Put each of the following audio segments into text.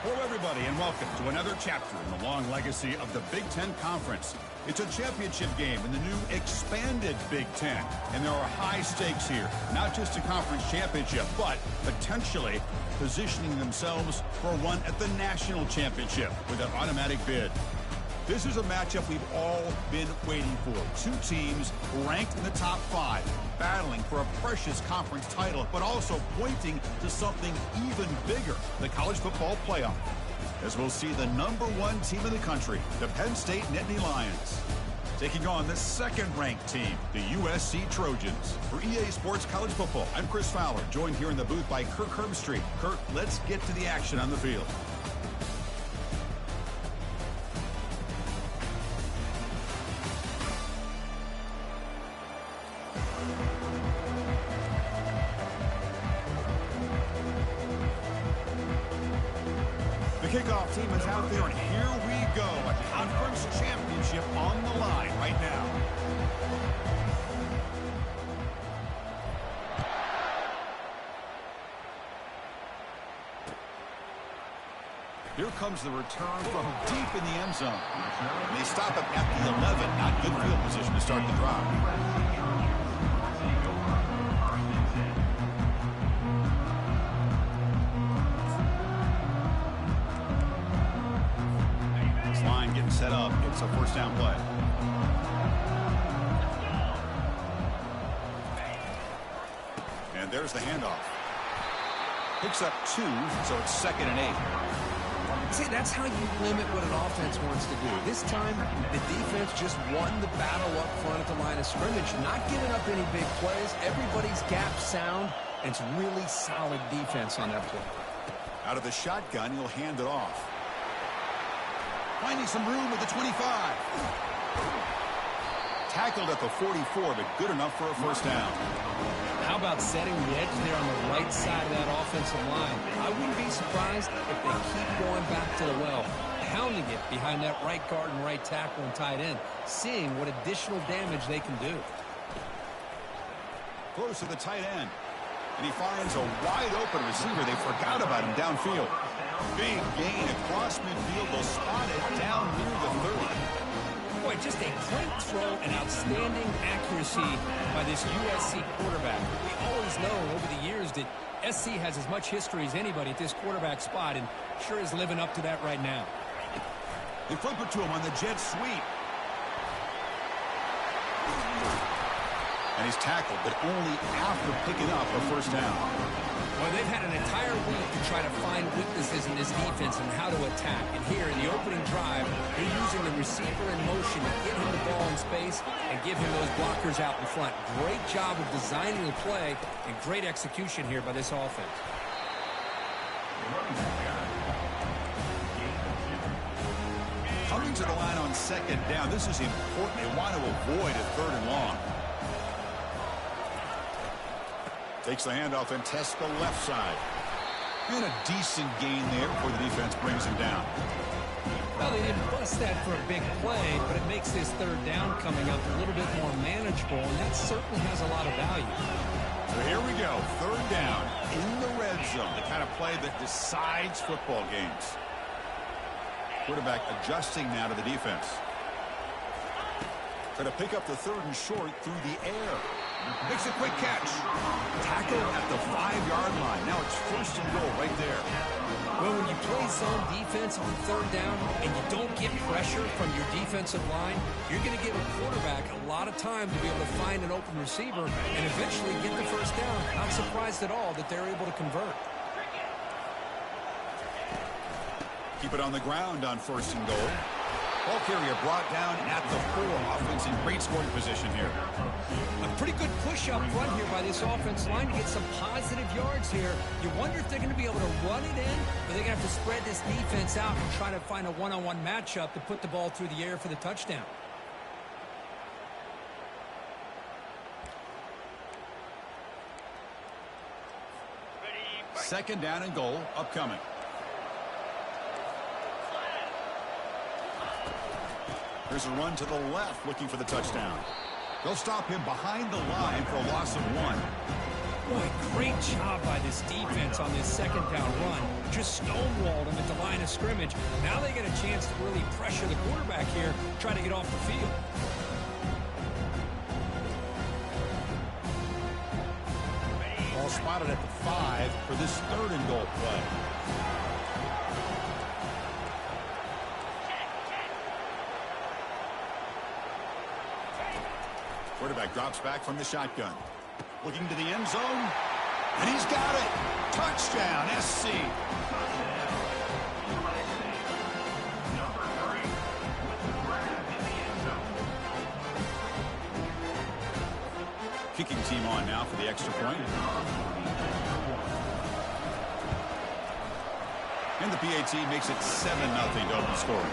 Hello, everybody, and welcome to another chapter in the long legacy of the Big Ten Conference. It's a championship game in the new expanded Big Ten, and there are high stakes here, not just a conference championship, but potentially positioning themselves for a run at the national championship with an automatic bid. This is a matchup we've all been waiting for. Two teams ranked in the top 5, battling for a precious conference title, but also pointing to something even bigger, the college football playoff. As we'll see the #1 team in the country, the Penn State Nittany Lions, taking on the second-ranked team, the USC Trojans. For EA Sports College Football, I'm Chris Fowler, joined here in the booth by Kirk Herbstreit. Kirk, let's get to the action on the field. The kickoff team is out there, and here we go. A conference championship on the line right now. Here comes the return from deep in the end zone. They stop it at the 11. Not good field position to start the drive. Line getting set up. It's a first down play. And there's the handoff. Picks up 2, so it's 2nd and 8. See, that's how you limit what an offense wants to do. This time, the defense just won the battle up front at the line of scrimmage, not giving up any big plays. Everybody's gap sound, and it's really solid defense on that play. Out of the shotgun, he'll hand it off. Finding some room at the 25. Tackled at the 44, but good enough for a first down. How about setting the edge there on the right side of that offensive line? I wouldn't be surprised if they keep going back to the well, pounding it behind that right guard and right tackle and tight end, seeing what additional damage they can do. Close to the tight end. And he finds a wide-open receiver. They forgot about him downfield. Big gain across midfield. They'll spot it down near the 30. Boy, just a great throw and outstanding accuracy by this USC quarterback. We always know over the years that SC has as much history as anybody at this quarterback spot, and sure is living up to that right now. They flip it to him on the jet sweep. And he's tackled, but only after picking up a first down. Well, they've had an entire week to try to find weaknesses in this defense and how to attack. And here in the opening drive, they're using the receiver in motion to get him the ball in space and give him those blockers out in front. Great job of designing the play and great execution here by this offense. Coming to the line on 2nd down, this is important. They want to avoid a 3rd and long. Takes the handoff and tests the left side. And a decent gain there before the defense brings him down. Well, they didn't bust that for a big play, but it makes this 3rd down coming up a little bit more manageable, and that certainly has a lot of value. So here we go, 3rd down in the red zone, the kind of play that decides football games. Quarterback adjusting now to the defense. Try to pick up the 3rd and short through the air. Makes a quick catch. Tackle at the 5-yard line. Now it's 1st and goal right there. Well, when you play zone defense on 3rd down and you don't get pressure from your defensive line, you're going to give a quarterback a lot of time to be able to find an open receiver and eventually get the first down. Not surprised at all that they're able to convert. Keep it on the ground on 1st and goal. Ball carrier brought down at the 4. Offense in great scoring position here. A pretty good push up front here by this offense line to get some positive yards here. You wonder if they're going to be able to run it in, or they're going to have to spread this defense out and try to find a one-on-one matchup to put the ball through the air for the touchdown. Second down and goal upcoming. There's a run to the left looking for the touchdown. They'll stop him behind the line for a loss of 1. Boy, great job by this defense on this second down run. Just stonewalled him at the line of scrimmage. Now they get a chance to really pressure the quarterback here, try to get off the field. Ball spotted at the 5 for this 3rd and goal play. Quarterback drops back from the shotgun. Looking to the end zone. And he's got it. Touchdown, SC. Kicking team on now for the extra point. And the PAT makes it 7-0 to open scoring.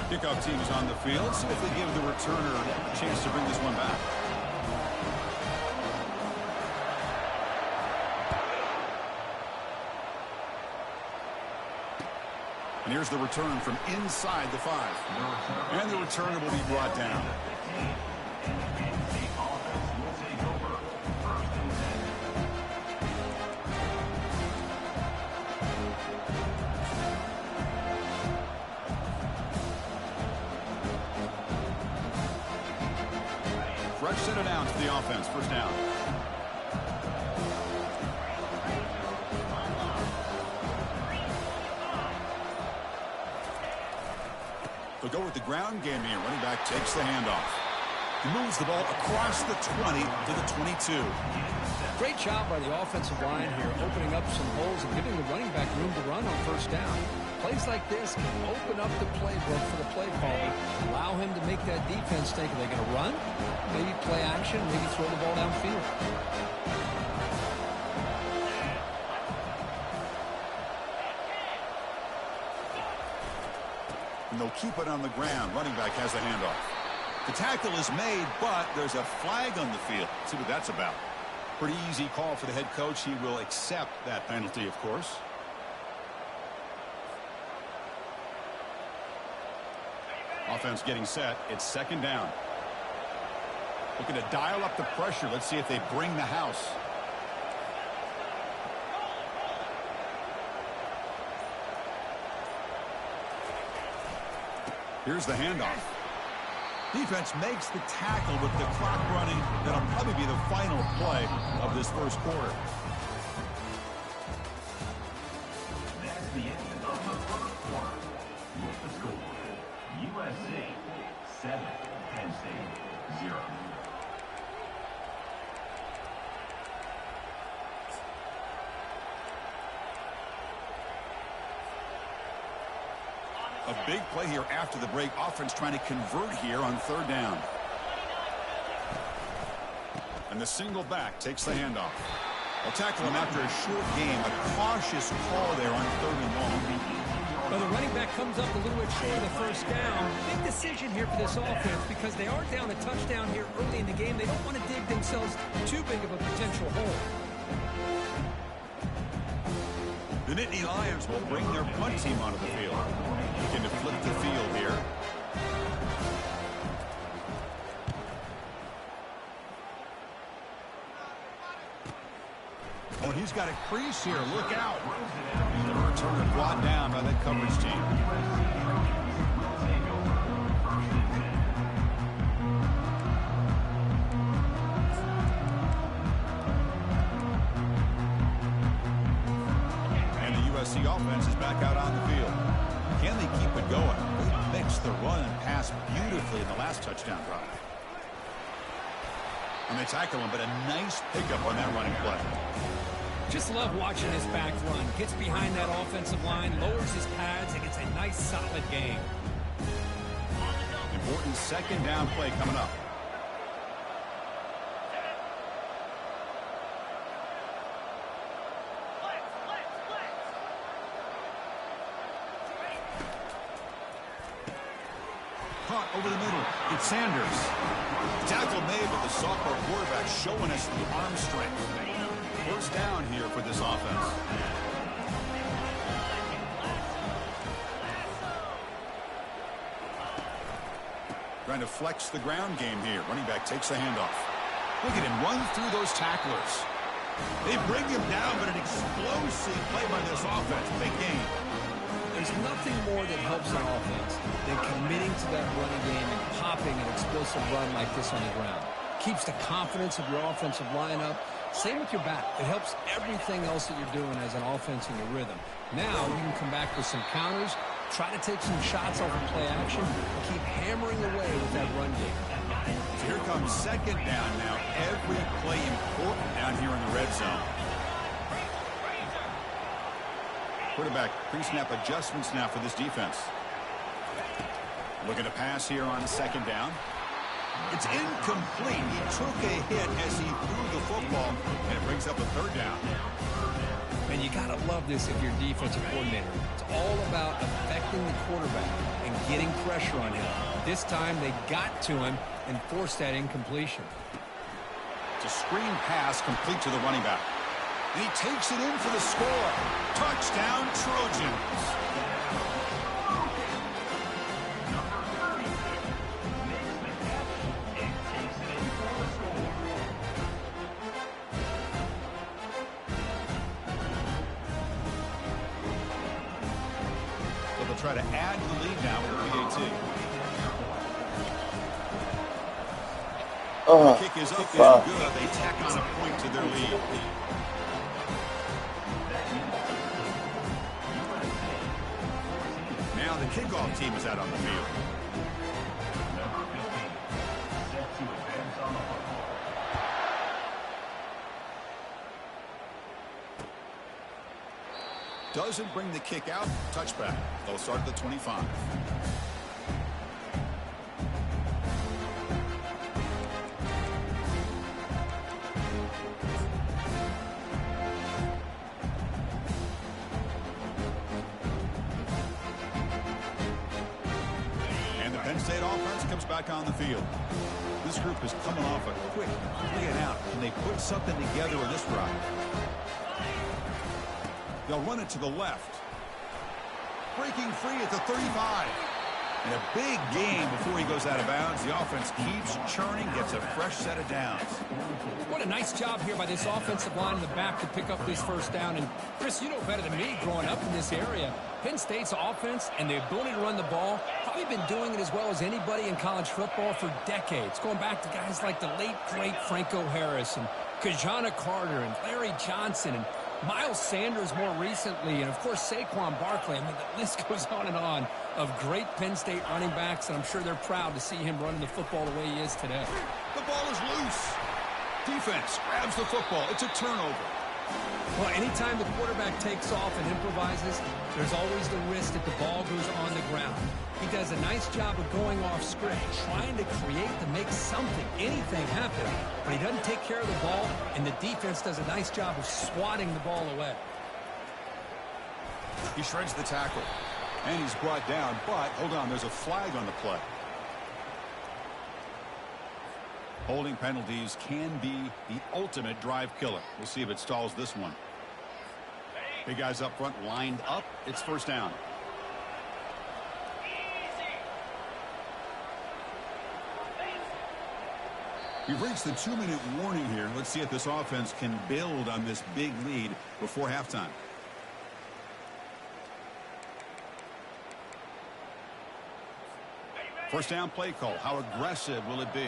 Kickoff team is on the field. See if they give the returner a chance to bring this one back. And here's the return from inside the 5. And the returner will be brought down. Fresh set it down to the offense. First down. They'll go with the ground game here. Running back takes the handoff. He moves the ball across the 20 to the 22. Great job by the offensive line here, opening up some holes and giving the running back room to run on first down. Plays like this can open up the playbook for the play caller, allow him to make that defense think, are they going to run? Maybe play action, maybe throw the ball downfield. And they'll keep it on the ground. Running back has the handoff. The tackle is made, but there's a flag on the field. Let's see what that's about. Pretty easy call for the head coach. He will accept that penalty, of course. Offense getting set. It's second down. Looking to dial up the pressure. Let's see if they bring the house. Here's the handoff. Defense makes the tackle with the clock running. That'll probably be the final play of this first quarter. That's the end of the first quarter. With the score, USC 7, Penn State 0. A big play here after the break. Offense trying to convert here on third down. And the single back takes the handoff. They'll tackle him after a short game. A cautious call there on third and long. Well, the running back comes up a little bit short of the first down. Big decision here for this offense because they are down a touchdown here early in the game. They don't want to dig themselves too big of a potential hole. The Nittany Lions will bring their punt team onto the field. Looking to flip the field here. Oh, he's got a crease here. Look out. The returner brought down by that coverage team. And the USC offense is back out on the field. Can they keep it going? They mixed the run and pass beautifully in the last touchdown drive. And they tackle him, but a nice pickup on that running play. Just love watching this back run. Gets behind that offensive line, lowers his pads, and gets a nice, solid game. Important second down play coming up. Caught over the middle. It's Sanders. Tackle made with the sophomore quarterback showing us the arm strength. First down here for this offense. Trying to flex the ground game here. Running back takes the handoff. Look at him run through those tacklers. They bring him down, but an explosive play by this offense. Big game. There's nothing more that helps an offense than committing to that running game and popping an explosive run like this on the ground. Keeps the confidence of your offensive lineup. Same with your back. It helps everything else that you're doing as an offense in your rhythm. Now you can come back with some counters, try to take some shots off of play action, and keep hammering away with that run game. So here comes second down now. Every play important down here in the red zone. Quarterback pre-snap adjustments now for this defense. Looking to pass here on second down. It's incomplete. He took a hit as he threw the football, and it brings up a third down. And you got to love this if you're a defensive coordinator. It's all about affecting the quarterback and getting pressure on him. This time they got to him and forced that incompletion. It's a screen pass complete to the running back. And he takes it in for the score. Touchdown, Trojans. So they'll try to add the lead now with the PAT. The kick is up and good. They tack on a point to their lead. Now the kickoff team is out on the field. Number 15, set to advance on the football. Doesn't bring the kick out. Touchback. They'll start at the 25. State offense comes back on the field. This group is coming off a quick 3-and-out, and they put something together in this drive. They'll run it to the left. Breaking free at the 35. And a big game before he goes out of bounds. The offense keeps churning, gets a fresh set of downs. What a nice job here by this offensive line in the back to pick up this first down. And, Chris, you know better than me growing up in this area. Penn State's offense and the ability to run the ball, probably been doing it as well as anybody in college football for decades. Going back to guys like the late, great Franco Harris and Kajana Carter and Larry Johnson and Miles Sanders more recently, and, of course, Saquon Barkley. I mean, the list goes on and on of great Penn State running backs, and I'm sure they're proud to see him running the football the way he is today. The ball is loose. Defense grabs the football. It's a turnover. Well, anytime the quarterback takes off and improvises, there's always the risk that the ball goes on the ground. He does a nice job of going off script, trying to create to make something, anything happen. But he doesn't take care of the ball, and the defense does a nice job of swatting the ball away. He shreds the tackle, and he's brought down. But, hold on, there's a flag on the play. Holding penalties can be the ultimate drive killer. We'll see if it stalls this one. Big guys up front lined up. It's first down. We've reached the 2-minute warning here. Let's see if this offense can build on this big lead before halftime. First down play call. How aggressive will it be?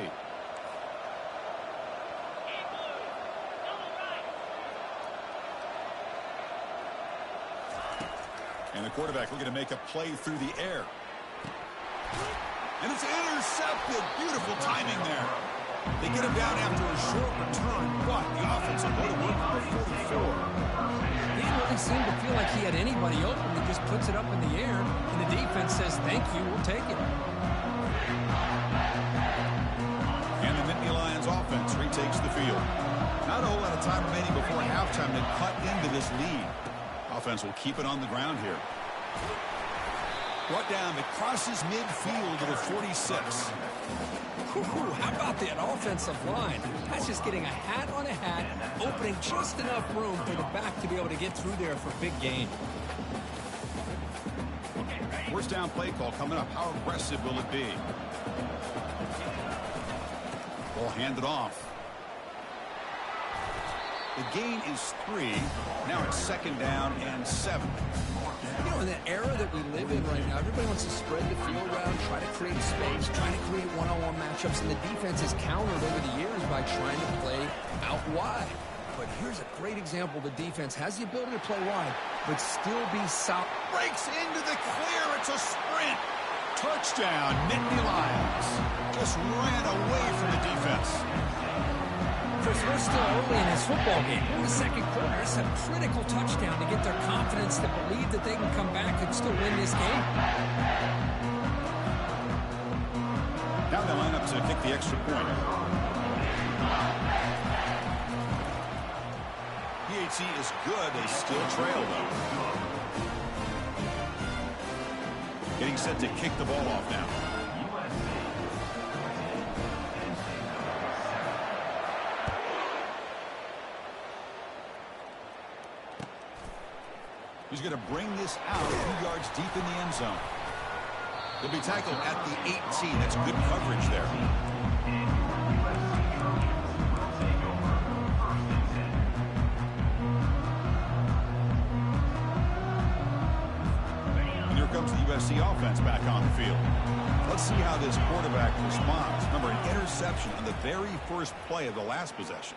And the quarterback looking to make a play through the air. And it's intercepted. Beautiful timing there. They get him down after a short return, but the offense will go to work for 44. He didn't really seem to feel like he had anybody open. He just puts it up in the air, and the defense says, thank you, we'll take it. And the Nittany Lions offense retakes the field. Not a whole lot of time remaining before halftime to cut into this lead. Offense will keep it on the ground here. Brought down, it crosses midfield to the 46. How about that offensive line? That's just getting a hat on a hat, opening just enough room for the back to be able to get through there for big gain. First down play call coming up. How aggressive will it be? Ball handed off. The gain is 3. Now it's 2nd down and 7. You know, in the era that we live in right now, everybody wants to spread the field around, try to create space, try to create one-on-one matchups, and the defense is countered over the years by trying to play out wide. But here's a great example. The defense has the ability to play wide, but still be solid. Breaks into the clear. It's a sprint. Touchdown, Nittany Lions. Just ran away from the defense. Chris, we're still early in this football game. In the second quarter, it's a critical touchdown to get their confidence to believe that they can come back and still win this game. Now they line up to kick the extra point. PAT is good. They still trail, though. Getting set to kick the ball off now. He's going to bring this out a few yards deep in the end zone. He'll be tackled at the 18. That's good coverage there. And here comes the USC offense back on the field. Let's see how this quarterback responds. Remember, an interception on the very first play of the last possession.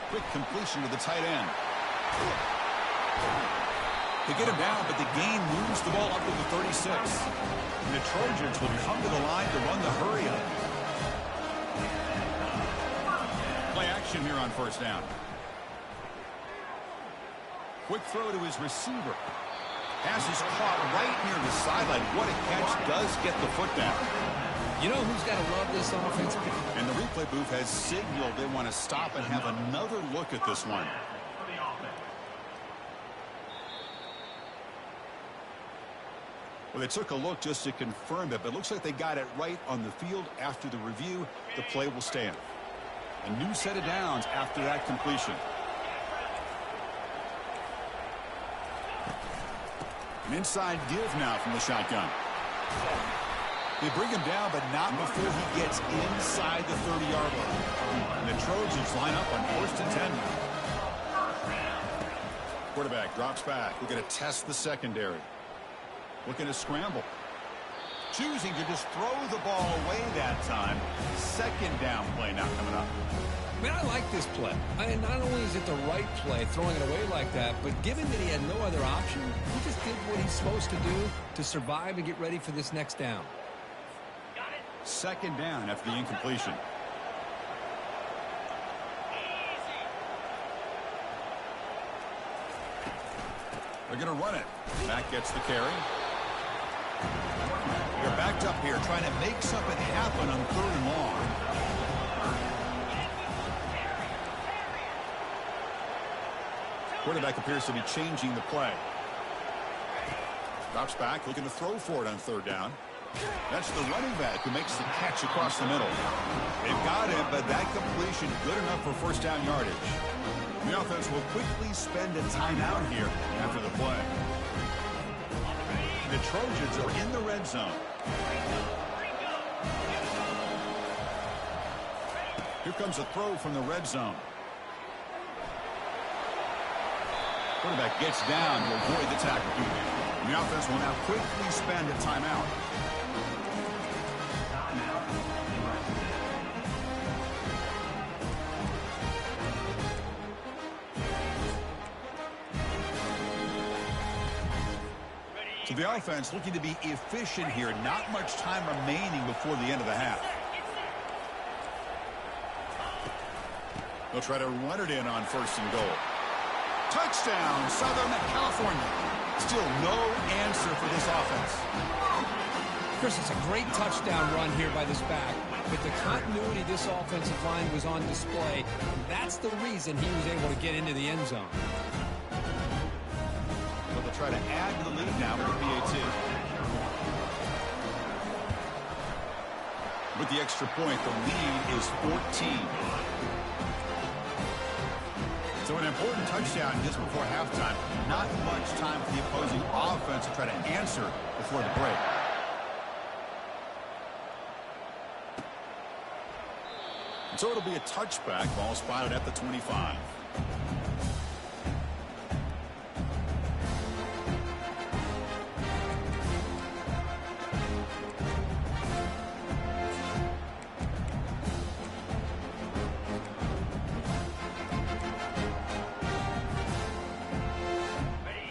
Quick completion to the tight end. They get him down, but the gain moves the ball up to the 36. And the Trojans will come to the line to run the hurry up. Play action here on 1st down. Quick throw to his receiver. Pass is caught right near the sideline. What a catch. Does get the foot down. You know who's got to love this offense? And the replay booth has signaled they want to stop and have another look at this one. Well, they took a look just to confirm it, but it looks like they got it right on the field. After the review, the play will stand. A new set of downs after that completion. An inside give now from the shotgun. They bring him down, but not before he gets inside the 30-yard line. And the Trojans line up on 1st and 10 now. Quarterback drops back. We're going to test the secondary. Looking to scramble. Choosing to just throw the ball away that time. 2nd down play now coming up. Man, I like this play. Not only is it the right play, throwing it away like that, but given that he had no other option, he just did what he's supposed to do to survive and get ready for this next down. 2nd down after the incompletion. They're going to run it. Mack gets the carry. They're backed up here trying to make something happen on 3rd and long. Quarterback appears to be changing the play. Drops back, looking to throw for it on 3rd down. That's the running back who makes the catch across the middle. They've got him, but that completion good enough for 1st down yardage. The offense will quickly spend a timeout here after the play. The Trojans are in the red zone. Here comes a throw from the red zone. Quarterback gets down to avoid the tackle. And the offense will now quickly spend a timeout. So the offense looking to be efficient here. Not much time remaining before the end of the half. They'll try to run it in on 1st and goal. Touchdown, Southern California. Still no answer for this offense. Chris, it's a great touchdown run here by this back, but the continuity of this offensive line was on display. That's the reason he was able to get into the end zone. But they'll try to add to the lead now with the PAT. With the extra point, the lead is 14. So an important touchdown just before halftime. Not much time for the opposing offense to try to answer before the break. And so it'll be a touchback. Ball spotted at the 25.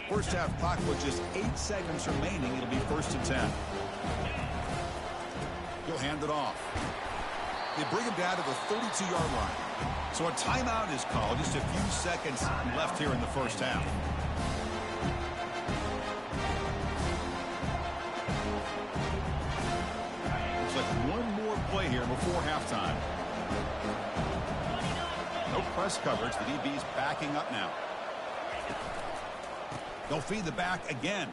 First half clock with just 8 seconds remaining. It'll be 1st and 10. He'll hand it off. They bring him down to the 32-yard line. So a timeout is called. Just a few seconds left here in the first half. Looks like one more play here before halftime. No press coverage. The DB's backing up now. They'll feed the back again.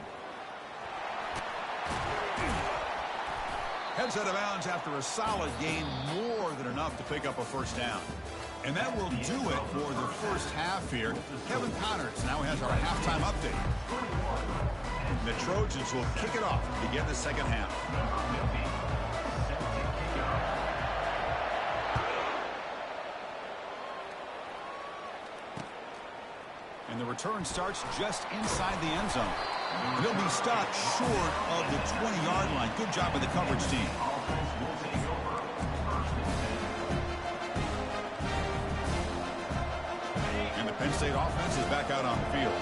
Heads out of bounds after a solid gain, more than enough to pick up a first down. And that will do it for the first half here. Kevin Connors now has our halftime update. And the Trojans will kick it off to begin the second half. And the return starts just inside the end zone. And they'll be stopped short of the 20-yard line. Good job by the coverage team. And the Penn State offense is back out on the field.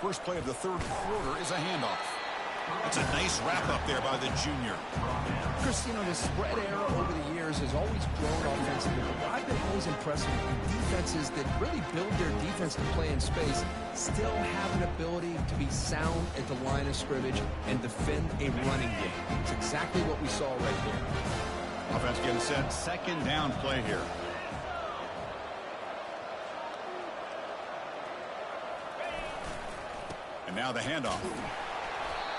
First play of the third quarter is a handoff. That's a nice wrap-up there by the junior. Chris, you know, the spread era over the years has always grown offensively. But I've been always impressed with defenses that really build their defense to play in space, still have an ability to be sound at the line of scrimmage and defend a running game. It's exactly what we saw right here. Offense getting set. Second down play here. And now the handoff.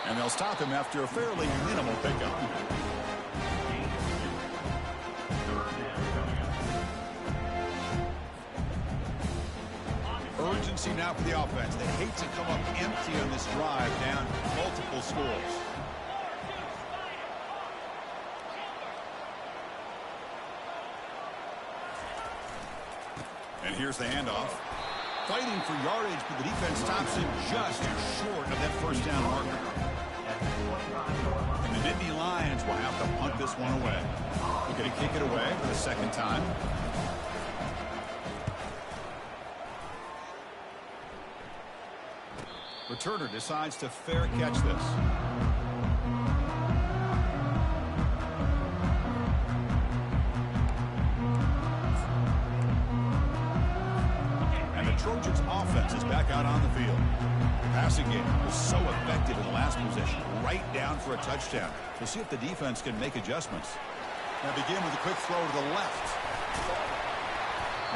And they'll stop him after a fairly minimal pickup. Urgency now for the offense. They hate to come up empty on this drive, down multiple scores. And here's the handoff. Fighting for yardage, but the defense stops him just short of that first down marker. And the Nittany Lions will have to punt this one away. They're going to kick it away for the second time. Returner decides to fair catch this. And the Trojans offense is back out on the field. The passing game was so effective in the last possession, right down for a touchdown. We'll see if the defense can make adjustments. Now begin with a quick throw to the left.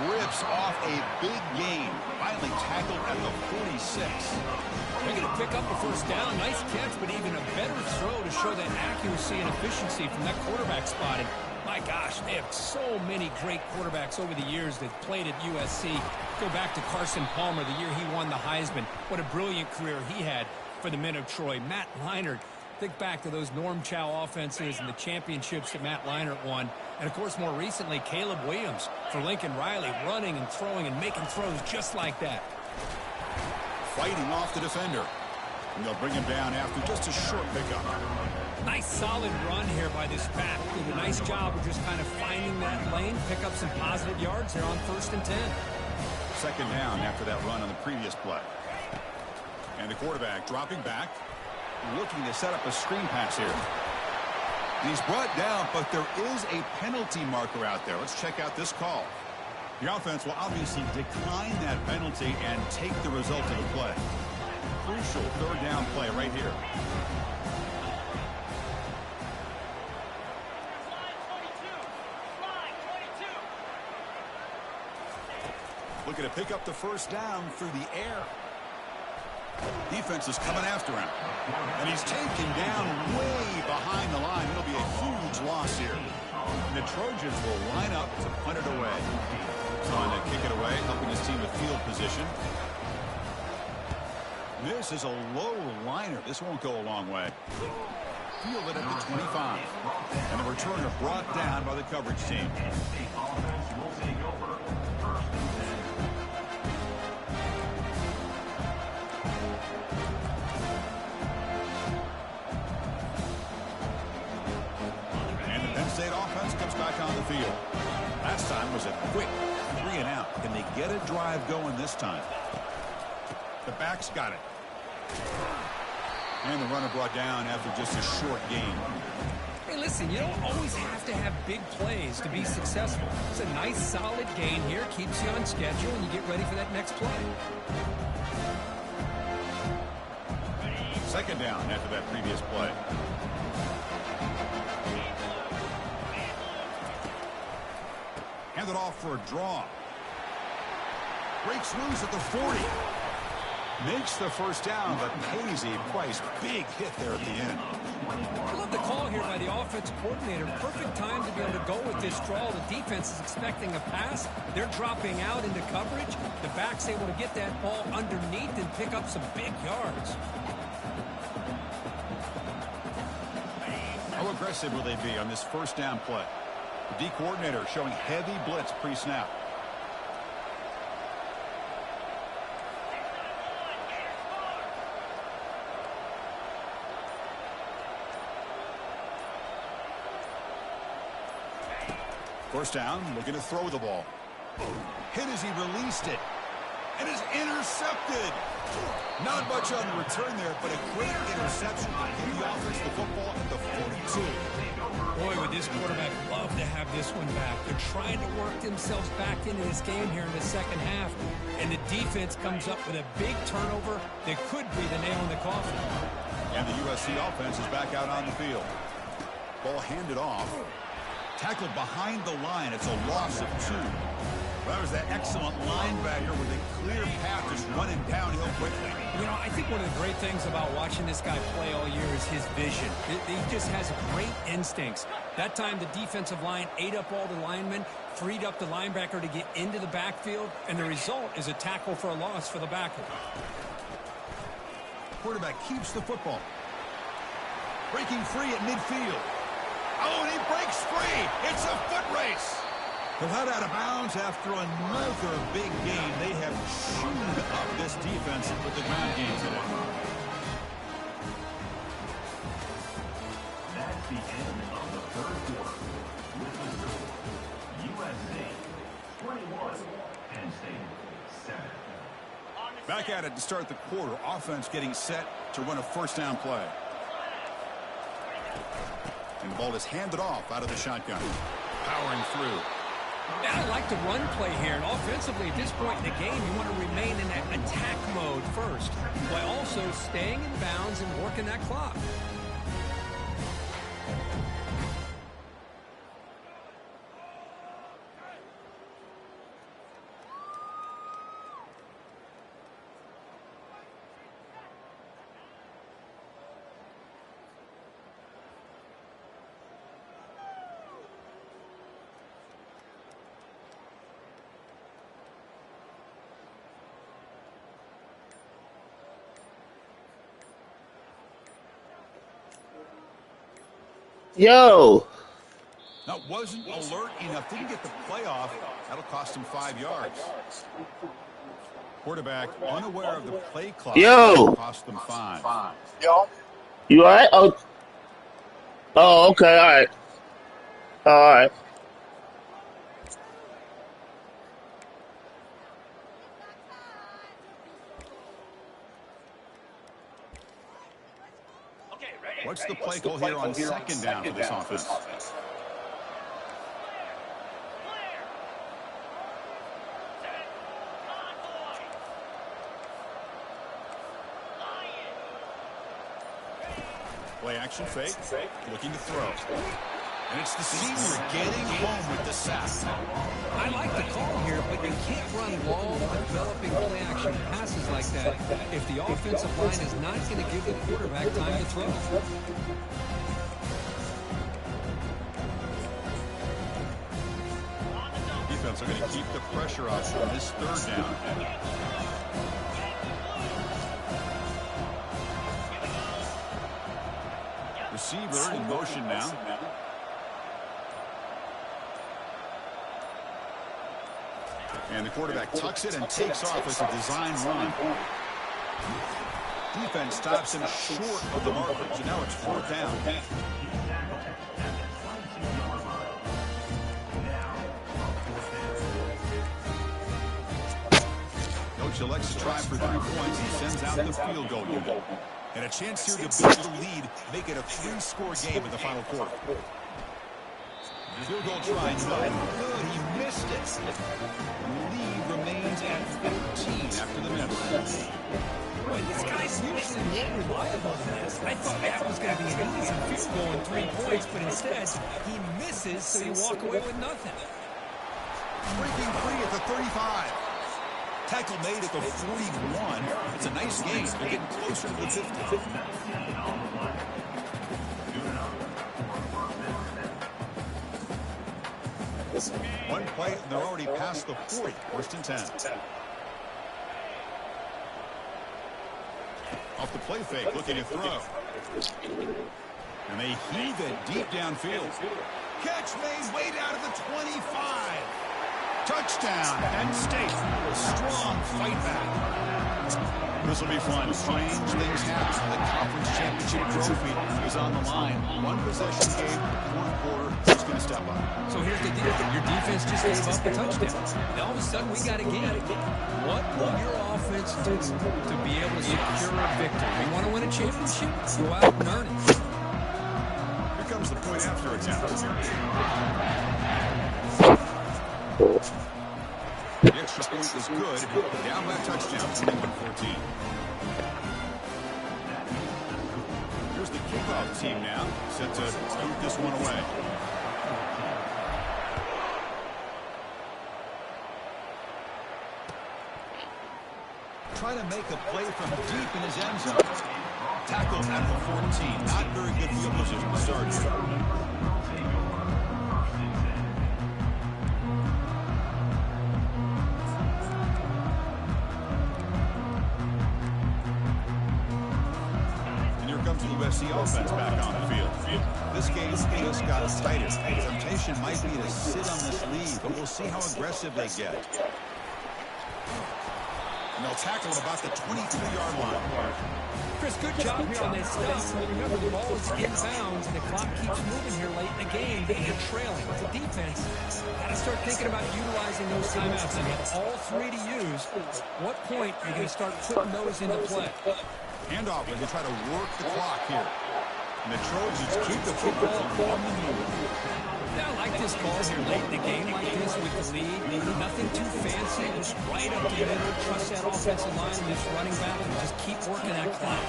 Rips off a big gain. Finally tackled at the 46. They're going to pick up a first down. Nice catch, but even a better throw to show that accuracy and efficiency from that quarterback spot. And my gosh, they have so many great quarterbacks over the years that played at USC. Go back to Carson Palmer, the year he won the Heisman. What a brilliant career he had for the men of Troy. Matt Leinart. Think back to those Norm Chow offenses and the championships that Matt Leinart won. And, of course, more recently, Caleb Williams for Lincoln Riley, running and throwing and making throws just like that. Fighting off the defender. And they'll bring him down after just a short pickup. Nice solid run here by this back. Did a nice job of just kind of finding that lane, pick up some positive yards here on 1st and 10. Second down after that run on the previous play. And the quarterback dropping back, looking to set up a screen pass here. He's brought down, but there is a penalty marker out there. Let's check out this call. The offense will obviously decline that penalty and take the result of the play. Crucial third down play right here. Looking to pick up the first down through the air. Defense is coming after him. And he's taken down way behind the line. It'll be a huge loss here. And the Trojans will line up to punt it away. Trying to kick it away, helping his team with field position. This is a low liner. This won't go a long way. field it at the 25. And the returner brought down by the coverage team. The offense will take over. First and 10. And the Penn State offense comes back on the field. Last time was a quick 3 and out. Can they get a drive going this time? The back's got it. And the runner brought down after just a short gain. Hey, listen, you don't always have to have big plays to be successful. It's a nice, solid gain here. Keeps you on schedule, and you get ready for that next play. Second down after that previous play. Handed off for a draw. Breaks loose at the 40. Makes the first down, but pays a price. Big hit there at the end. I love the call here by the offensive coordinator. Perfect time to be able to go with this draw. The defense is expecting a pass. They're dropping out into coverage. The back's able to get that ball underneath and pick up some big yards. How aggressive will they be on this first down play? The D coordinator showing heavy blitz pre-snap. First down, looking to throw the ball. Hit as he released it. And is intercepted. Not much on the return there, but a great interception to give the offense the football at the 42. Boy, would this quarterback love to have this one back. They're trying to work themselves back into this game here in the second half. And the defense comes up with a big turnover that could be the nail in the coffin. And the USC offense is back out on the field. Ball handed off. Tackled behind the line. It's a loss of 2. Well, that was that excellent linebacker with a clear path just running downhill quickly. You know, I think one of the great things about watching this guy play all year is his vision. He just has great instincts. That time, the defensive line ate up all the linemen, freed up the linebacker to get into the backfield, and the result is a tackle for a loss for the backer. Quarterback keeps the football. Breaking free at midfield. Oh, and he breaks free. It's a foot race. They're head out of bounds after another big game. They have chewed up this defense with the ground game today. That's the end of the third quarter. With the score, USC 21, Penn State 7. Back at it to start the quarter. Offense getting set to run a first down play. And the ball is handed off out of the shotgun. Powering through. I like the run play here, and offensively at this point in the game, you want to remain in that attack mode first, while also staying in bounds and working that clock. Yo. That wasn't alert enough. Didn't get the play off. That'll cost him 5 yards. Quarterback unaware of the play clock. Yo. Cost them 5. Yo. You all right? Oh, okay. All right. All right. What's the play call here on second down for this offense? Play action fake. Looking to throw. And it's the senior getting home with the sack. I like the call here, but you can't run long, developing play-action passes like that if the offensive line is not going to give the quarterback time to throw. Defense are going to keep the pressure off on this third down. receiver in motion now. And the quarterback tucks it and takes off as a design run. Defense stops him short of the markers, and now it's 4th down. Coach elects to try for 3 points. He sends out the field goal unit. And a chance here to build the lead, make it a 3-score game in the final quarter. Field goal try, no good. He missed it. The lead remains at 14 after the miss. Boy, this guy's usually more reliable than this. I thought that was going to be an easy field goal and 3 points, but instead, he misses, so you walk away with nothing. Breaking free at the 35. Tackle made at the 41. It's a nice game. They're getting closer to the 50. One play, and they're already past the 40. 1st and 10. Off the play fake, looking to throw. And they heave it deep downfield. Catch made way down to the 25. Touchdown, Penn State. A strong fight back. This will be fun. Strange things happen. The conference championship trophy is on the line. 1 possession game, 1 quarter. Who's going to step up? So here's the deal. Your defense just gave up a touchdown. Now all of a sudden we got a game. What will your offense do to be able to secure a victory? You want to win a championship? Go out and earn it. Here comes the point after attempt. The extra point is good. Down by a touchdown, 21-14. Here's the kickoff team now, set to scoop this one away. Try to make a play from deep in his end zone. Tackle at the 14. Not very good field position to start here. USC offense back on the field. This game just got tighter. The temptation might be to sit on this lead, but we'll see how aggressive they get. And they'll tackle at about the 23-yard line. Chris, good job here on that stop. Remember, the ball is inbounds, and the clock keeps moving here late in the game, but you're trailing. It's a defense. Got to start thinking about utilizing those timeouts. You have all 3 to use. What point are you going to start putting those into play? Handoff as they try to work the clock here. And the Trojans keep the football on the move. Yeah, I like this call here late in the game like this with the lead. Nothing too fancy. Just right up the middle. Trust that offensive line and this running back and just keep working that clock.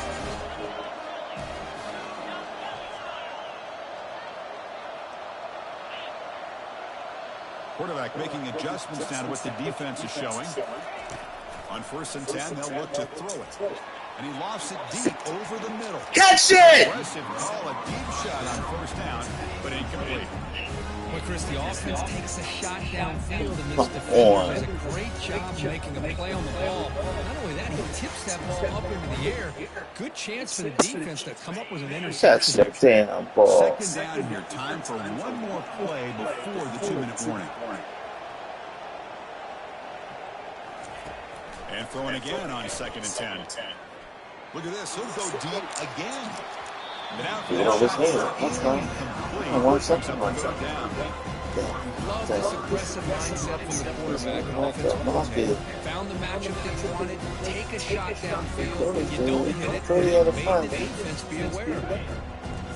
Quarterback making adjustments now to what the defense is showing. On 1st and 10, they'll look to throw it. And he lofts it deep over the middle. Catch it! Aggressive call, a deep shot on 1st down, but incomplete. Well, Chris, the offense takes a shot downfield, and this defender does a great job making a play on the ball. Not only that, he tips that ball up into the air. Good chance for the defense to come up with an interception. Catch the damn ball. 2nd down here. Time for one more play before the 2-minute warning. And throwing again on 2nd and 10. Look at this. He'll go deep again. This game. Let's go. Love this aggressive mindset from the quarterback and offensive coordinator. Found the matchup that you wanted. Take a shot downfield. If you don't hit it, made the defense be aware of it.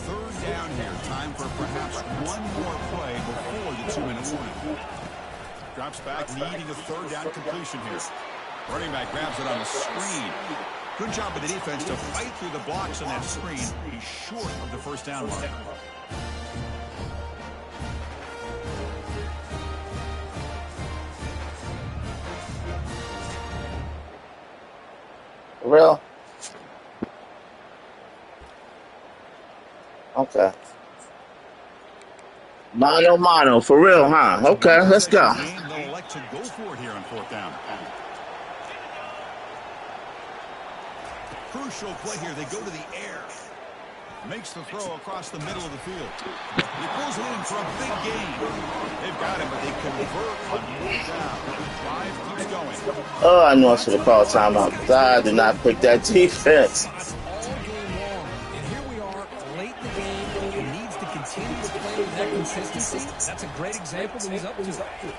3rd down here. Time for perhaps one more play before the 2-minute warning. Drops back, needing a 3rd down completion here. Running back grabs it on the screen. Good job of the defense to fight through the blocks on that screen. He's short of the 1st down mark. Real? Okay. Mano, for real, huh? Okay, let's go. They'll elect to go for it here on 4th down. Crucial play here. They go to the air. Makes the throw across the middle of the field. He pulls it in for a big gain. They've got him, but they convert on fourth down. The drive keeps going. Oh, I knew I should have called timeout. I did not pick that defense. All game long. And here we are, late in the game. He needs to continue to play with that consistency. That's a great example that he's up to.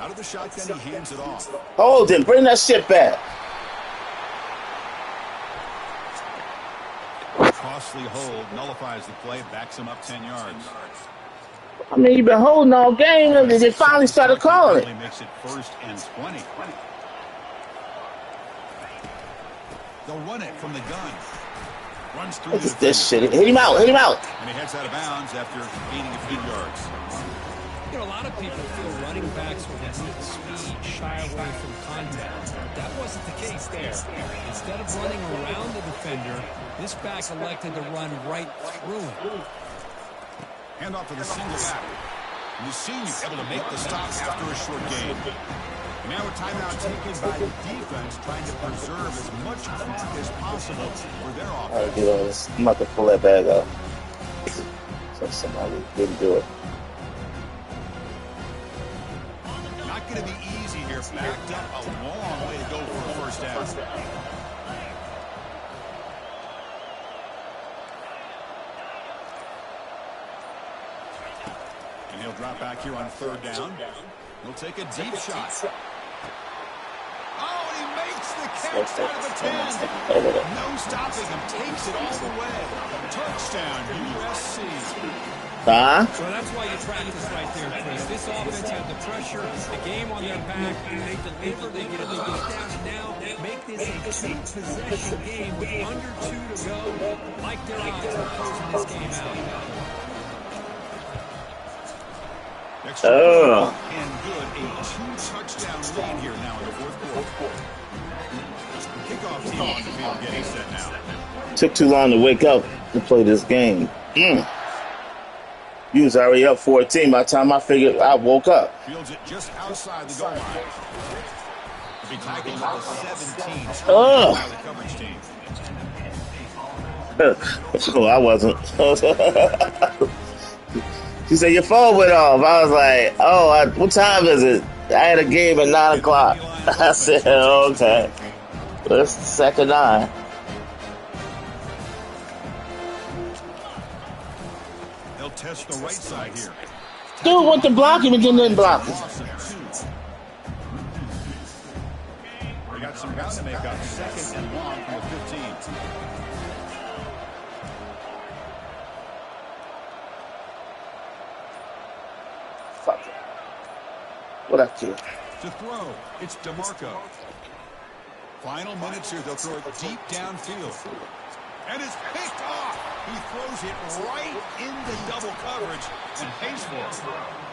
Out of the shotgun, he hands it off. Hold him. Bring that shit back. Costly hold nullifies the play, backs him up 10 yards. I mean, you've been holding all game, and they finally started calling it. Makes it 1st and 20. They'll run it from the gun. Runs through. Look at this shit. Hit him out. Hit him out. And he heads out of bounds after gaining a few yards. You know, a lot of people feel running backs with elite speed shy away from contact. That wasn't the case there. Instead of running around the defender, this back elected to run right through him. Hand off to the single back. And the senior able to make the stop after a short gain. And now a timeout taken by the defense, trying to preserve as much clock as possible for their offense. All right, get on this. I'm about to pull that bag out. So somebody didn't do it. Not going to be easy here. Backed up a long way to go for a first down. And he'll drop back here on 3rd down. He'll take a deep shot. Oh, and he makes the catch out of the 10. No stopping him. Takes it all the way. Touchdown, USC. Huh? So that's why you practice right there, Chris. This offense had the pressure, the game on their back. They deliver, they get a touchdown, and now make this a 2-possession game with under 2 to go. Like their odds of closing this game out. And good, a 2-touchdown lead here now in the 4th quarter. Kickoff team on the field getting set now. Took too long to wake up to play this game. You was already up 14 by the time I woke up. Fields it just outside the goal line. To be tackled at the 17. Oh, The coverage team. oh, I wasn't. She said, your phone went off. I was like, oh, what time is it? I had a game at 9 o'clock. I said, okay. Well, it's 2nd 9. They'll test the right side here. Dude went to block him and didn't block him. We got some ground to make up. 2nd and long from the 15. Fuck it. What I do? To throw, it's DeMarco. Final minutes here, they'll throw it deep downfield. And it's picked off. He throws it right into double coverage and pays for it.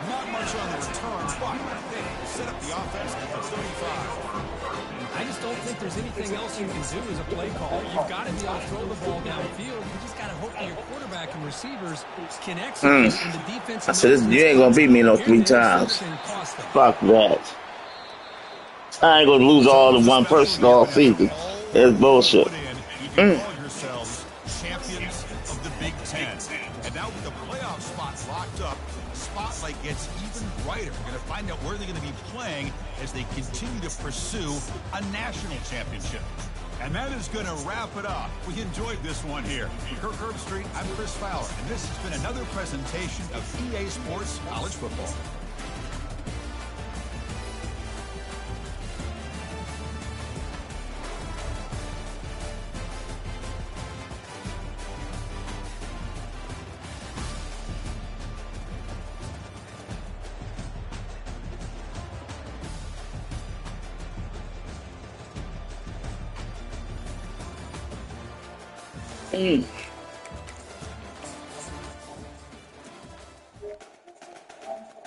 Not much on the return, but they set up the offense at the 35. I just don't think there's anything else you can do as a play call. You've got to be able to throw the ball downfield. You just got to hope that your quarterback and receivers can execute in the defense. I said, you ain't going to beat me no 3 times. Fuck that. I ain't going to lose all to one person all season. It's bullshit. Yourselves champions of the Big Ten. And now with the playoff spots locked up, the spotlight gets even brighter. We're going to find out where they're going to be playing as they continue to pursue a national championship. And that is going to wrap it up. We enjoyed this one here. For Kirk Herbstreit, I'm Chris Fowler, and this has been another presentation of EA Sports College Football.